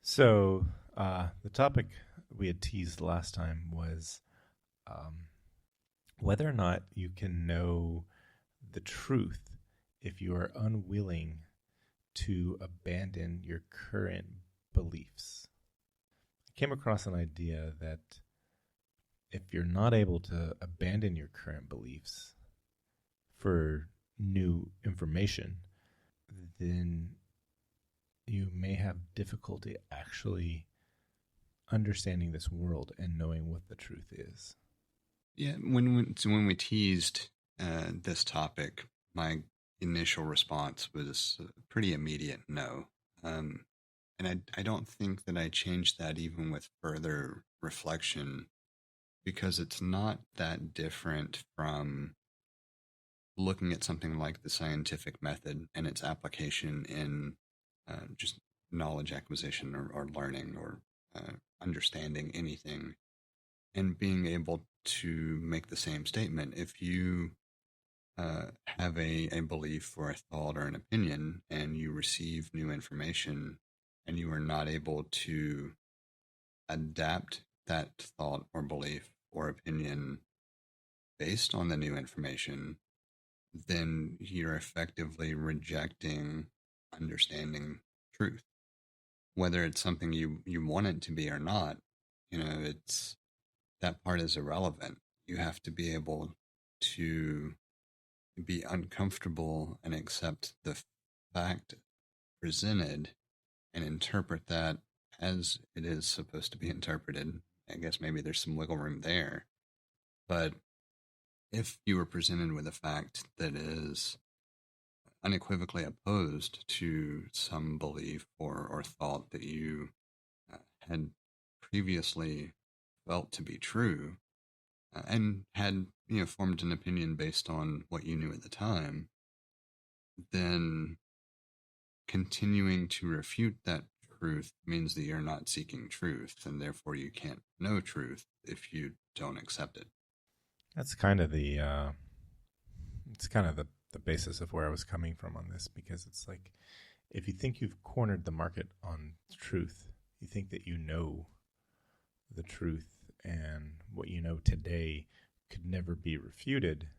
So, the topic we had teased last time was um, whether or not you can know the truth if you are unwilling to abandon your current beliefs. I came across an idea that if you're not able to abandon your current beliefs for new information, then you may have difficulty actually understanding this world and knowing what the truth is. Yeah, when we teased this topic, my initial response was a pretty immediate no. Um, and I don't think that I changed that even with further reflection because it's not that different from looking at something like the scientific method and its application in just knowledge acquisition or learning or understanding anything and being able to make the same statement. If you have a belief or a thought or an opinion and you receive new information and you are not able to adapt that thought or belief or opinion based on the new information, then you're effectively rejecting understanding truth. Whether it's something you want it to be or not, it's that part is irrelevant. You have to be able to be uncomfortable and accept the fact presented and interpret that as it is supposed to be interpreted. I guess maybe there's some wiggle room there. But if you were presented with a fact that is unequivocally opposed to some belief or thought that you had previously felt to be true, and had formed an opinion based on what you knew at the time, then continuing to refute that truth means that you're not seeking truth, and therefore you can't know truth if you don't accept it. That's kind of the basis of where I was coming from on this, because it's like if you think you've cornered the market on truth, you think that you know the truth and what you know today could never be refuted,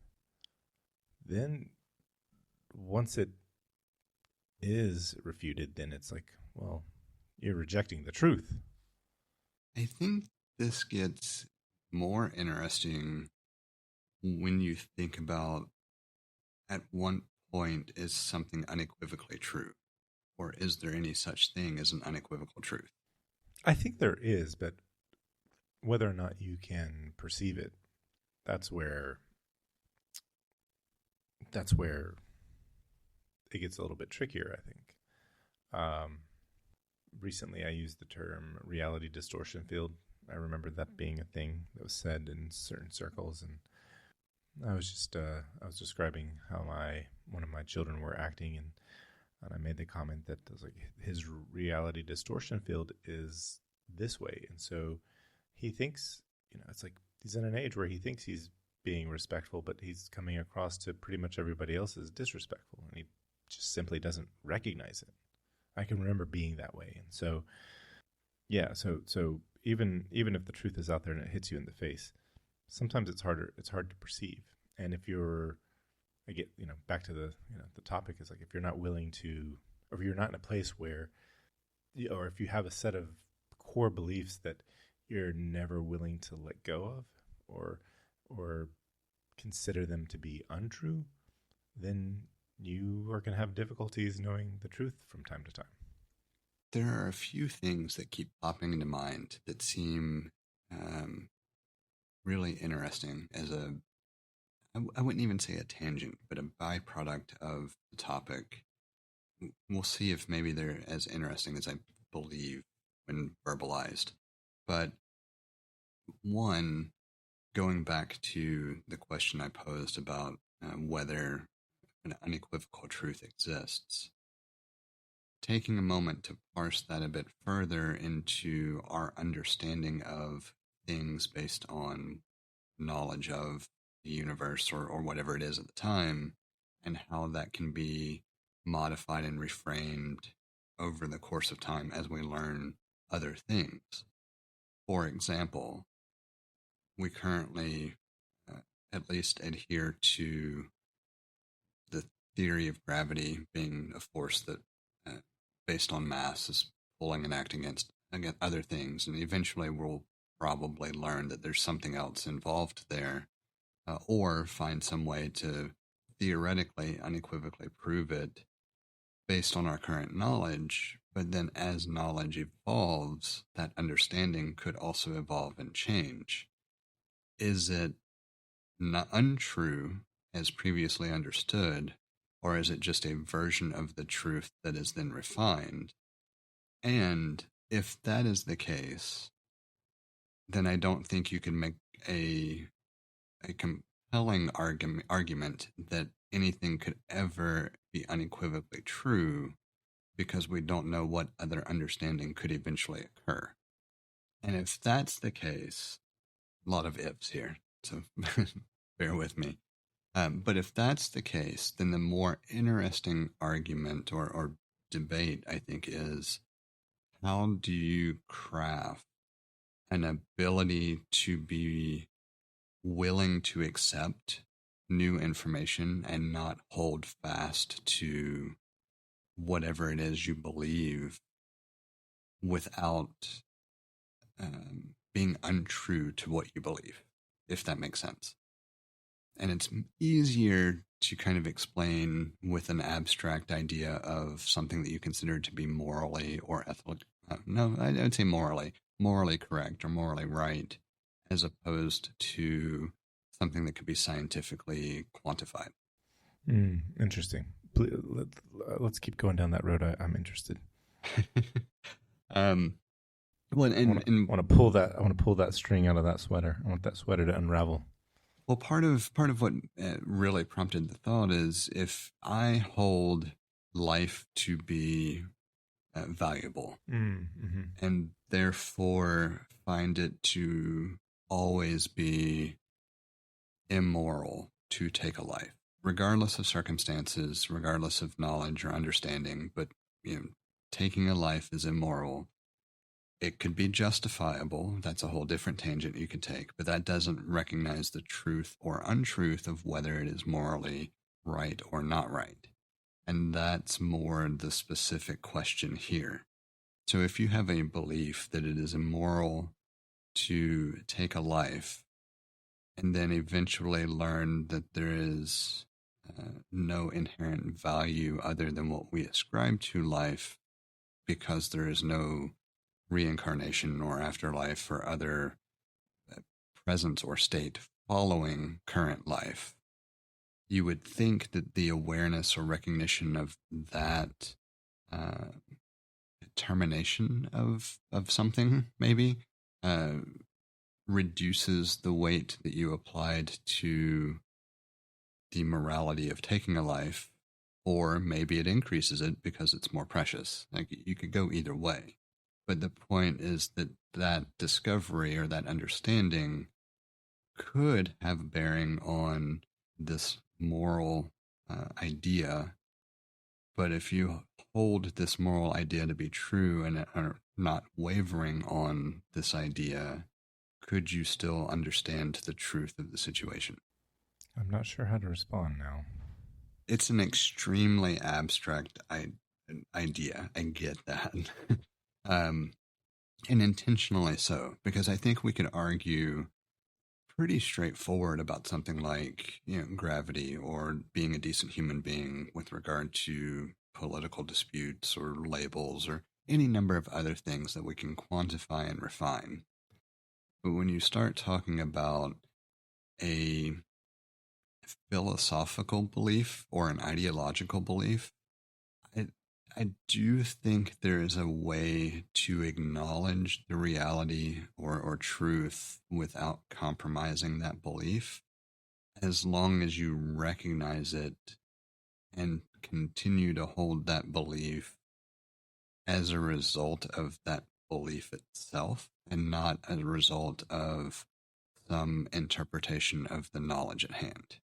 then once it is refuted, then it's like, well, you're rejecting the truth. I think this gets more interesting when you think about at one point is something unequivocally true, or is there any such thing as an unequivocal truth? I think there is, but whether or not you can perceive it, that's where that's where it gets a little bit trickier, I think. Um, Recently, I used the term reality distortion field. I remember that being a thing that was said in certain circles, and I was describing how my one of my children were acting, and I made the comment that I was like, his reality distortion field is this way, and so he thinks, it's like he's in an age where he thinks he's being respectful, but he's coming across to pretty much everybody else as disrespectful, and he just simply doesn't recognize it. I can remember being that way, and so yeah, so even if the truth is out there and it hits you in the face, sometimes it's hard to perceive. And if you're, I get, back to the topic is like if you're not willing to, or if you're not in a place where, or if you have a set of core beliefs that you're never willing to let go of, or consider them to be untrue, then you are going to have difficulties knowing the truth from time to time. There are a few things that keep popping into mind that seem really interesting as I wouldn't even say a tangent, but a byproduct of the topic. We'll see if maybe they're as interesting as I believe when verbalized. But one, going back to the question I posed about whether an unequivocal truth exists, taking a moment to parse that a bit further into our understanding of things based on knowledge of the universe or whatever it is at the time, and how that can be modified and reframed over the course of time as we learn other things. For example, we currently at least adhere to the theory of gravity being a force that, based on mass, is pulling and acting against other things. And eventually we'll probably learn that there's something else involved there, or find some way to theoretically, unequivocally prove it based on our current knowledge. But then as knowledge evolves, that understanding could also evolve and change. Is it not untrue as previously understood, or is it just a version of the truth that is then refined? And if that is the case, then I don't think you can make a compelling argument that anything could ever be unequivocally true, because we don't know what other understanding could eventually occur. And if that's the case, a lot of ifs here, so bear with me. But if that's the case, then the more interesting argument or debate, I think, is how do you craft an ability to be willing to accept new information and not hold fast to whatever it is you believe without being untrue to what you believe, if that makes sense. And it's easier to kind of explain with an abstract idea of something that you consider to be morally or ethically, no, I would say morally correct or morally right, as opposed to something that could be scientifically quantified. Interesting. Let's keep going down that road. I'm interested. Well, I want to pull that. I want to pull that string out of that sweater. I want that sweater to unravel. Well, part of what really prompted the thought is, if I hold life to be valuable, and therefore find it to always be immoral to take a life, regardless of circumstances, regardless of knowledge or understanding, but taking a life is immoral. It could be justifiable. That's a whole different tangent you could take, but that doesn't recognize the truth or untruth of whether it is morally right or not right. And that's more the specific question here. So if you have a belief that it is immoral to take a life, and then eventually learn that there is no inherent value other than what we ascribe to life, because there is no reincarnation or afterlife or other presence or state following current life, you would think that the awareness or recognition of that termination of something maybe reduces the weight that you applied to the morality of taking a life, or maybe it increases it because it's more precious. Like, you could go either way. But the point is that that discovery or that understanding could have a bearing on this moral idea. But if you hold this moral idea to be true and are not wavering on this idea, could you still understand the truth of the situation? I'm not sure how to respond now. It's an extremely abstract idea. I get that. And intentionally so, because I think we could argue pretty straightforward about something like, gravity or being a decent human being with regard to political disputes or labels or any number of other things that we can quantify and refine. But when you start talking about a philosophical belief or an ideological belief, I do think there is a way to acknowledge the reality or truth without compromising that belief, as long as you recognize it and continue to hold that belief as a result of that belief itself, and not as a result of some interpretation of the knowledge at hand.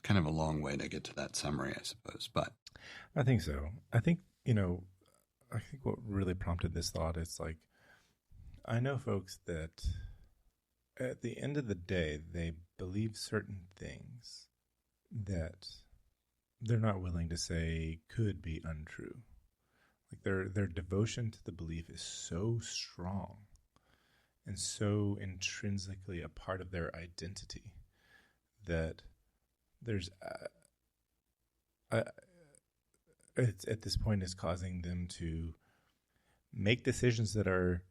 Kind of a long way to get to that summary, I suppose, but I think so. I think what really prompted this thought is like, I know folks that at the end of the day, they believe certain things that they're not willing to say could be untrue. Like their devotion to the belief is so strong and so intrinsically a part of their identity that there's it's, at this point is causing them to make decisions that are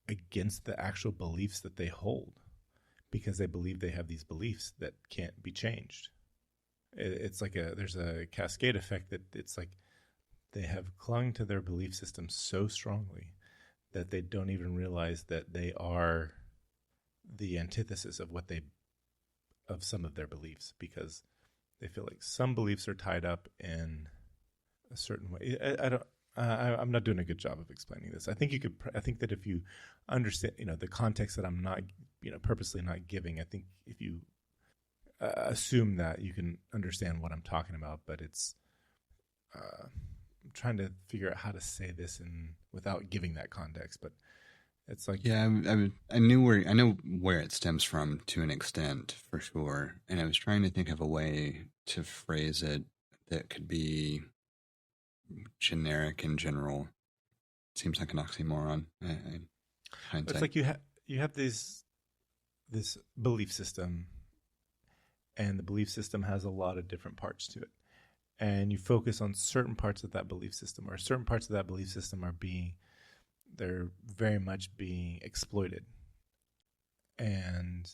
against the actual beliefs that they hold because they believe they have these beliefs that can't be changed. It's like there's a cascade effect that it's like they have clung to their belief system so strongly that they don't even realize that they are the antithesis of of some of their beliefs, because they feel like some beliefs are tied up in a certain way. I'm not doing a good job of explaining this. I think that if you understand, the context that I'm not, purposely not giving, I think if you assume that, you can understand what I'm talking about. But it's, I'm trying to figure out how to say this without giving that context. But it's like, yeah, I know where it stems from to an extent, for sure. And I was trying to think of a way to phrase it that could be generic in general. Seems like an oxymoron. it's like you have this belief system, and the belief system has a lot of different parts to it, and you focus on certain parts of that belief system, or certain parts of that belief system they're very much being exploited. And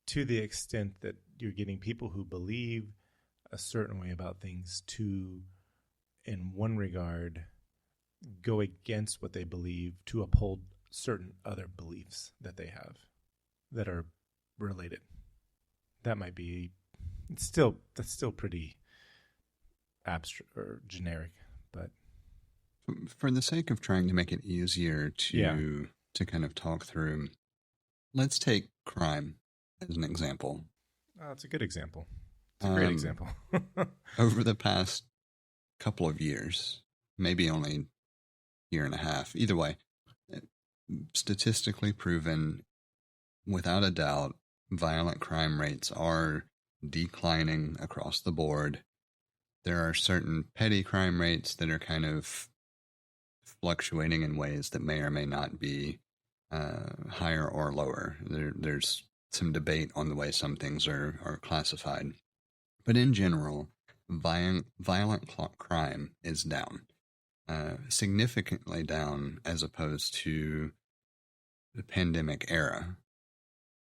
to the extent that you're getting people who believe a certain way about things to, in one regard, go against what they believe to uphold certain other beliefs that they have that are related. That might be, that's still pretty abstract or generic, but for the sake of trying to make it easier to kind of talk through, let's take crime as an example. It's a good example. It's a great example. Over the past couple of years, maybe only year and a half, either way, statistically proven, without a doubt, violent crime rates are declining across the board. There are certain petty crime rates that are kind of fluctuating in ways that may or may not be higher or lower. There's some debate on the way some things are classified. But in general, violent crime is down, significantly down as opposed to the pandemic era.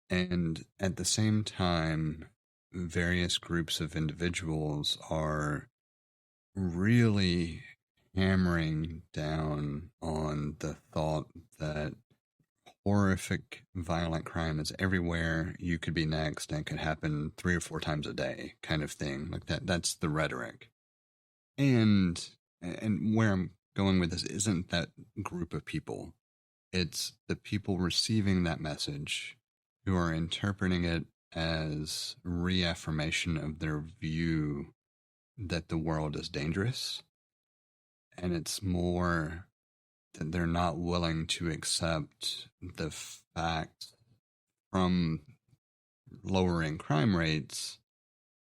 And at the same time, various groups of individuals are really hammering down on the thought that horrific violent crime is everywhere. You could be next, and it could happen 3 or 4 times a day, kind of thing. Like that's the rhetoric. And where I'm going with this isn't that group of people. It's the people receiving that message who are interpreting it as reaffirmation of their view that the world is dangerous. And it's more that they're not willing to accept the fact from lowering crime rates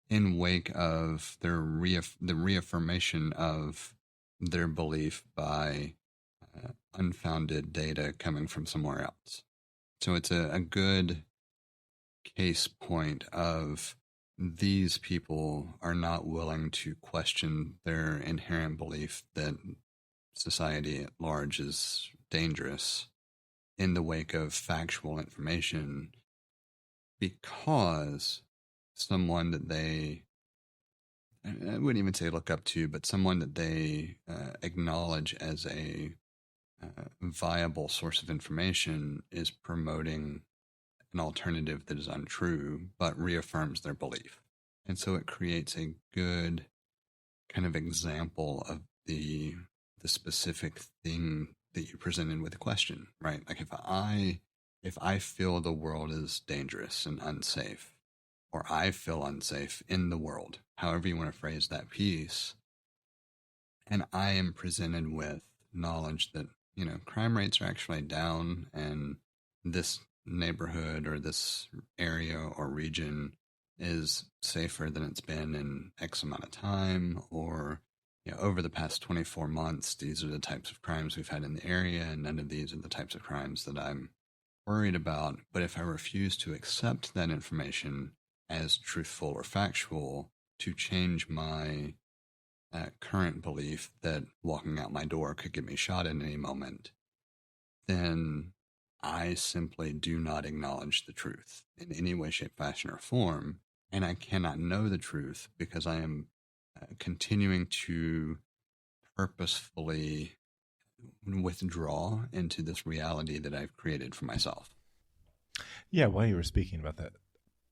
in wake of the reaffirmation of their belief by unfounded data coming from somewhere else. So it's a good case point of these people are not willing to question their inherent belief that society at large is dangerous in the wake of factual information, because someone that I wouldn't even say look up to, but someone that they acknowledge as a viable source of information is promoting an alternative that is untrue, but reaffirms their belief. And so it creates a good kind of example of the specific thing that you presented with the question, right? Like if I feel the world is dangerous and unsafe, or I feel unsafe in the world, however you want to phrase that piece, and I am presented with knowledge that crime rates are actually down, and this neighborhood or this area or region is safer than it's been in X amount of time, or over the past 24 months, these are the types of crimes we've had in the area, and none of these are the types of crimes that I'm worried about. But if I refuse to accept that information as truthful or factual, to change my current belief that walking out my door could get me shot at any moment, then I simply do not acknowledge the truth in any way, shape, fashion, or form. And I cannot know the truth because I am continuing to purposefully withdraw into this reality that I've created for myself. Yeah, while you were speaking about that,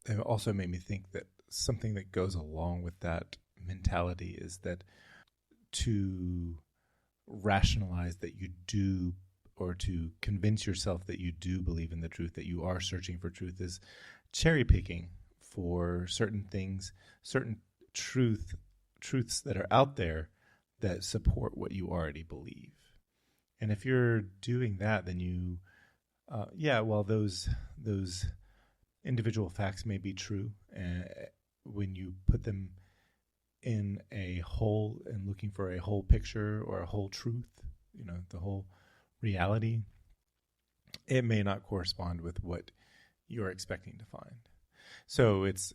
it also made me think that something that goes along with that mentality is that to rationalize that you do, or to convince yourself that you do believe in the truth, that you are searching for truth, is cherry picking for certain things, certain truths that are out there that support what you already believe. And if you're doing that, then you, well, those individual facts may be true, and when you put them in a whole and looking for a whole picture or a whole truth, the whole reality, it may not correspond with what you're expecting to find. So it's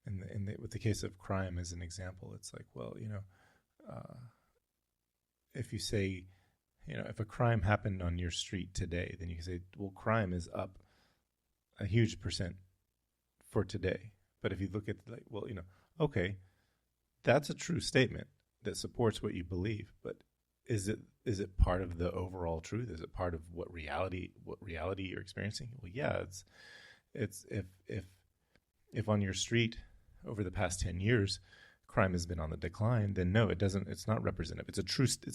with the case of crime as an example, it's like, well, if you say, if a crime happened on your street today, then you can say, well, crime is up a huge percent for today. But if you look at okay, that's a true statement that supports what you believe, but is it part of the overall truth? Is it part of what reality you're experiencing? Well, yeah, it's if on your street over the past 10 years crime has been on the decline, then no, it doesn't. It's not representative. It's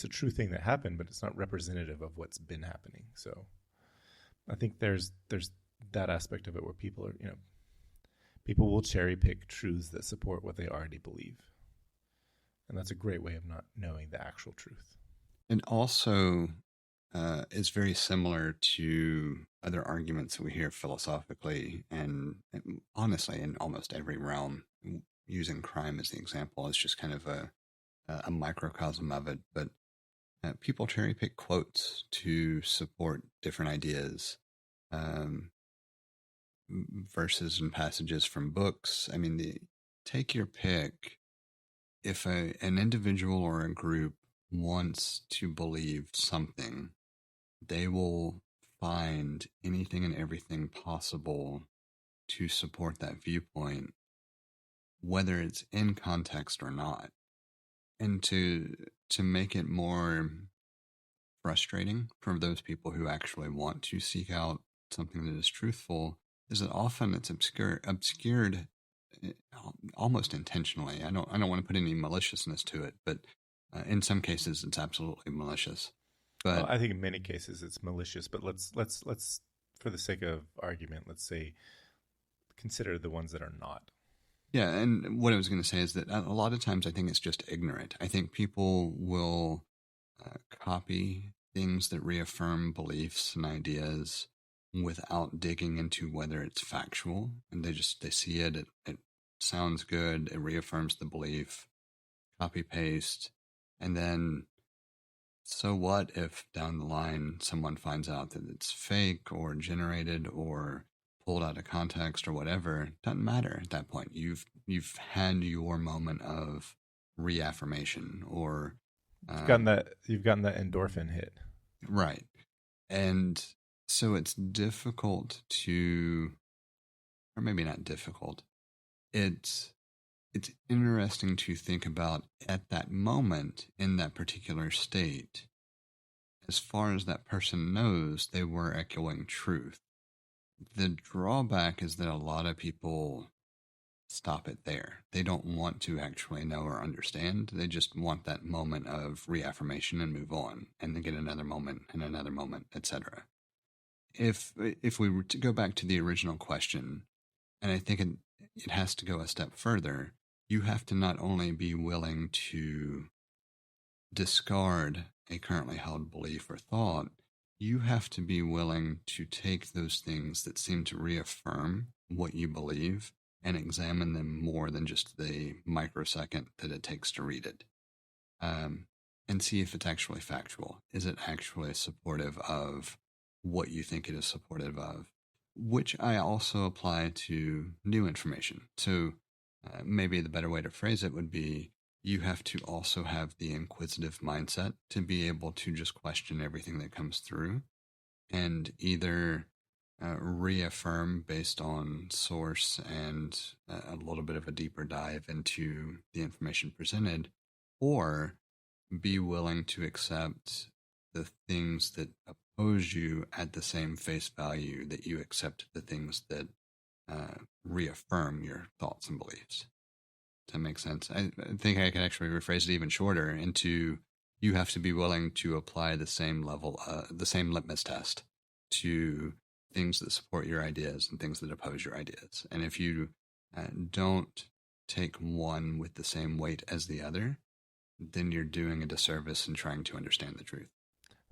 a true thing that happened, but it's not representative of what's been happening. So I think there's that aspect of it where people will cherry pick truths that support what they already believe, and that's a great way of not knowing the actual truth. And also, is very similar to other arguments that we hear philosophically, and honestly, in almost every realm. Using crime as the example is just kind of a microcosm of it, but people cherry pick quotes to support different ideas, verses and passages from books. I mean, take your pick. If an individual or a group wants to believe something, they will find anything and everything possible to support that viewpoint, whether it's in context or not. And to make it more frustrating for those people who actually want to seek out something that is truthful, is that often it's obscured almost intentionally. I don't want to put any maliciousness to it, but in some cases it's absolutely malicious. But well, I think in many cases it's malicious. But let's for the sake of argument, let's say consider the ones that are not. Yeah, and what I was going to say is that a lot of times I think it's just ignorant. I think people will copy things that reaffirm beliefs and ideas without digging into whether it's factual, and they see it sounds good, it reaffirms the belief, copy paste, and then so what if down the line someone finds out that it's fake or generated or pulled out of context or whatever? Doesn't matter at that point. You've had your moment of reaffirmation, or you've gotten that endorphin hit, right? And so it's difficult to, or maybe not difficult. It's interesting to think about at that moment in that particular state. As far as that person knows, they were echoing truth. The drawback is that a lot of people stop it there. They don't want to actually know or understand. They just want that moment of reaffirmation and move on, and then get another moment and another moment, etc. If we were to go back to the original question, and I think it has to go a step further, you have to not only be willing to discard a currently held belief or thought, you have to be willing to take those things that seem to reaffirm what you believe and examine them more than just the microsecond that it takes to read it. And see if it's actually factual. Is it actually supportive of what you think it is supportive of? Which I also apply to new information. So maybe the better way to phrase it would be, you have to also have the inquisitive mindset to be able to just question everything that comes through and either reaffirm based on source and a little bit of a deeper dive into the information presented, or be willing to accept the things that oppose you at the same face value that you accept the things that reaffirm your thoughts and beliefs. Does that make sense? I think I can actually rephrase it even shorter into, you have to be willing to apply the same level, the same litmus test to things that support your ideas and things that oppose your ideas. And if you don't take one with the same weight as the other, then you're doing a disservice in trying to understand the truth.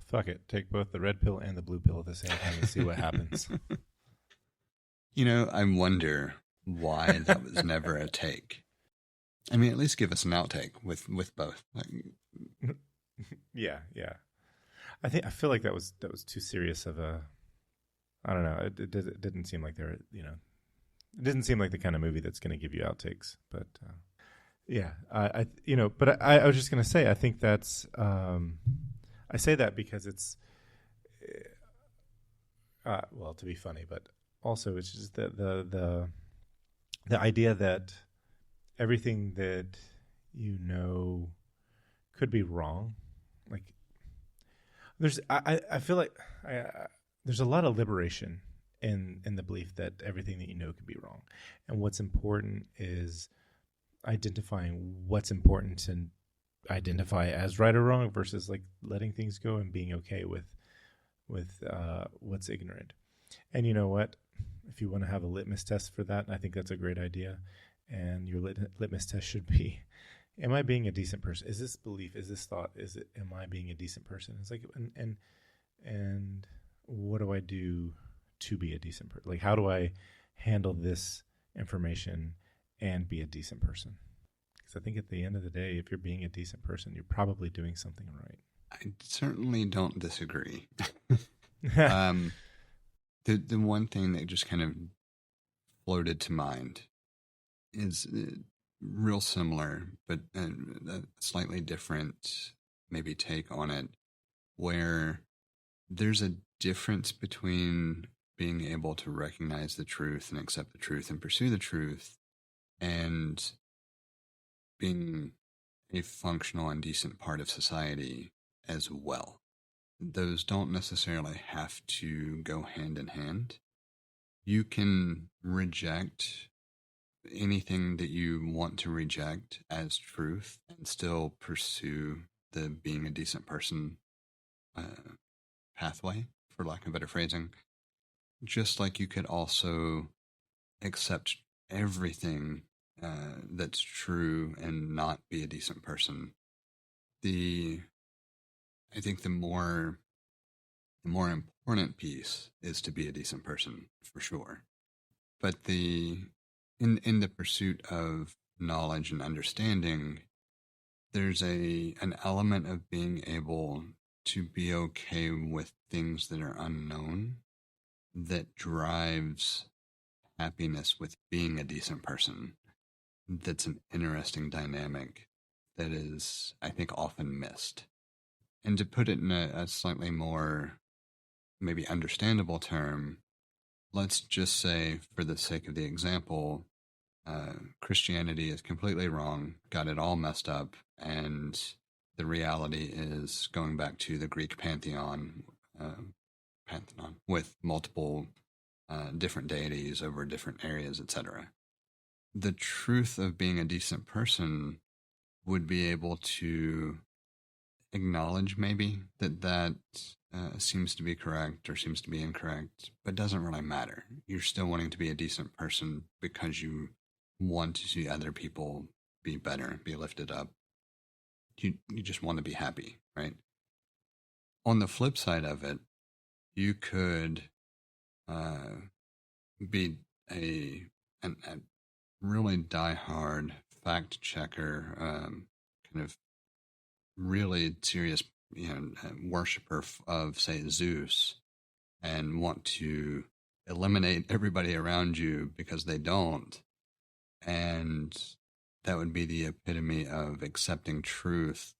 Fuck it. Take both the red pill and the blue pill at the same time and see what happens. You know, I wonder why that was never a take. I mean, at least give us an outtake with both. Yeah. I feel like that was too serious of a. I don't know. It didn't seem like it didn't seem like the kind of movie that's going to give you outtakes. But yeah, I was just going to say, I think that's. I say that because it's, well, to be funny, but also it's just the idea that everything that you know could be wrong. Like, I feel like there's a lot of liberation in the belief that everything that you know could be wrong, and what's important is identifying what's important to identify as right or wrong versus like letting things go and being okay with what's ignorant. And you know what? If you want to have a litmus test for that, I think that's a great idea. And your litmus test should be, am I being a decent person? Is this belief, is this thought, am I being a decent person? It's like, and what do I do to be a decent person? Like, how do I handle this information and be a decent person? Because I think at the end of the day, if you're being a decent person, you're probably doing something right. I certainly don't disagree. The one thing that just kind of floated to mind is real similar, but a slightly different maybe take on it, where there's a difference between being able to recognize the truth and accept the truth and pursue the truth, and being a functional and decent part of society as well. Those don't necessarily have to go hand in hand. You can reject anything that you want to reject as truth and still pursue the being a decent person pathway, for lack of better phrasing. Just like you could also accept everything that's true and not be a decent person. I think the more important piece is to be a decent person, for sure. But in the pursuit of knowledge and understanding, there's an element of being able to be okay with things that are unknown that drives happiness with being a decent person. That's an interesting dynamic that is, I think, often missed. And to put it in a slightly more maybe understandable term, let's just say, for the sake of the example, Christianity is completely wrong, got it all messed up, and the reality is going back to the Greek pantheon with multiple different deities over different areas, etc. The truth of being a decent person would be able to acknowledge maybe that seems to be correct or seems to be incorrect, but doesn't really matter. You're still wanting to be a decent person because you want to see other people be better, be lifted up. You just want to be happy, right? On the flip side of it, you could be a really diehard fact checker, kind of really serious, worshiper of, say, Zeus, and want to eliminate everybody around you because they don't. And that would be the epitome of accepting truth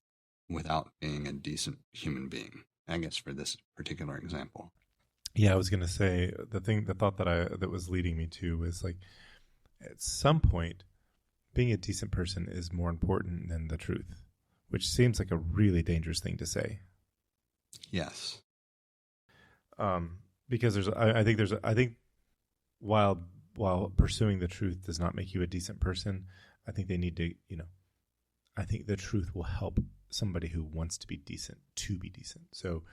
without being a decent human being, I guess, for this particular example. Yeah, I was going to say the thought that was leading me to was like, at some point, being a decent person is more important than the truth, which seems like a really dangerous thing to say. Yes. Because I think while pursuing the truth does not make you a decent person, I think they need to, I think the truth will help somebody who wants to be decent to be decent. So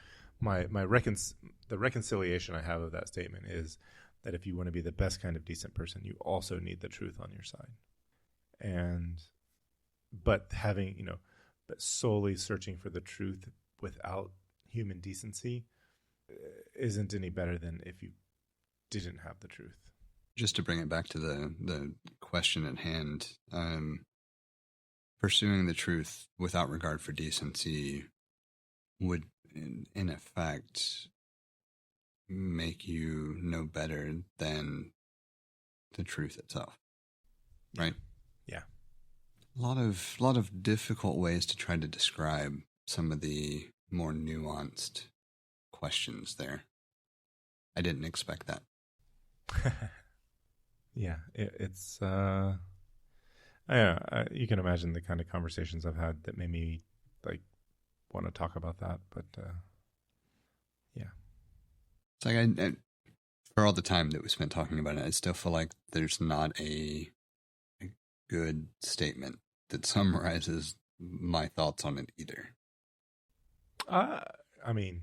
the reconciliation I have of that statement is that if you want to be the best kind of decent person, you also need the truth on your side. But solely searching for the truth without human decency isn't any better than if you didn't have the truth. Just to bring it back to the question at hand, pursuing the truth without regard for decency would, in effect, make you no better than the truth itself, right? Yeah. A lot of difficult ways to try to describe some of the more nuanced questions there. I didn't expect that. Yeah, it's you can imagine the kind of conversations I've had that made me like want to talk about that, but yeah. It's like for all the time that we spent talking about it, I still feel like there's not a good statement that summarizes my thoughts on it either. I mean,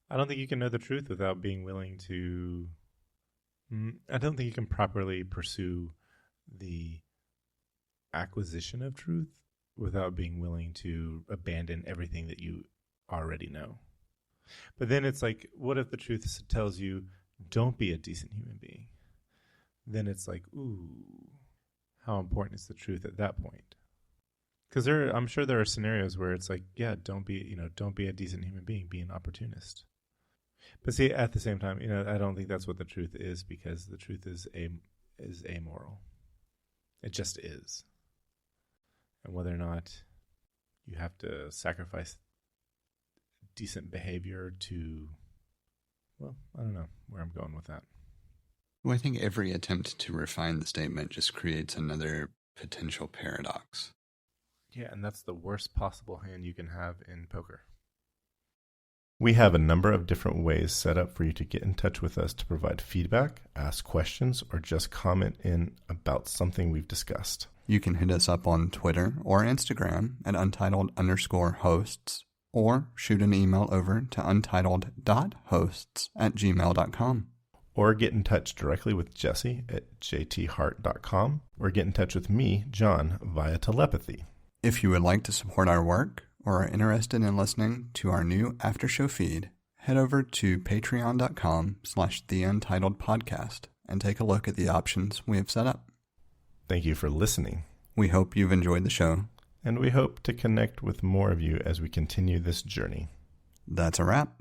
I don't think you can know the truth without being willing to. I don't think you can properly pursue the acquisition of truth without being willing to abandon everything that you already know. But then it's like, what if the truth tells you, don't be a decent human being? Then it's like, ooh, how important is the truth at that point? Because I'm sure there are scenarios where it's like, yeah, don't be a decent human being, be an opportunist. But see, at the same time, I don't think that's what the truth is, because the truth is amoral. It just is. And whether or not you have to sacrifice decent behavior to, well, I don't know where I'm going with that. Well, I think every attempt to refine the statement just creates another potential paradox. Yeah, and that's the worst possible hand you can have in poker. We have a number of different ways set up for you to get in touch with us to provide feedback, ask questions, or just comment in about something we've discussed. You can hit us up on Twitter or Instagram at untitled_hosts, or shoot an email over to untitled.hosts@gmail.com. Or get in touch directly with Jesse at jthart.com, or get in touch with me, John, via telepathy. If you would like to support our work or are interested in listening to our new after show feed, head over to patreon.com/theUntitledPodcast and take a look at the options we have set up. Thank you for listening. We hope you've enjoyed the show. And we hope to connect with more of you as we continue this journey. That's a wrap.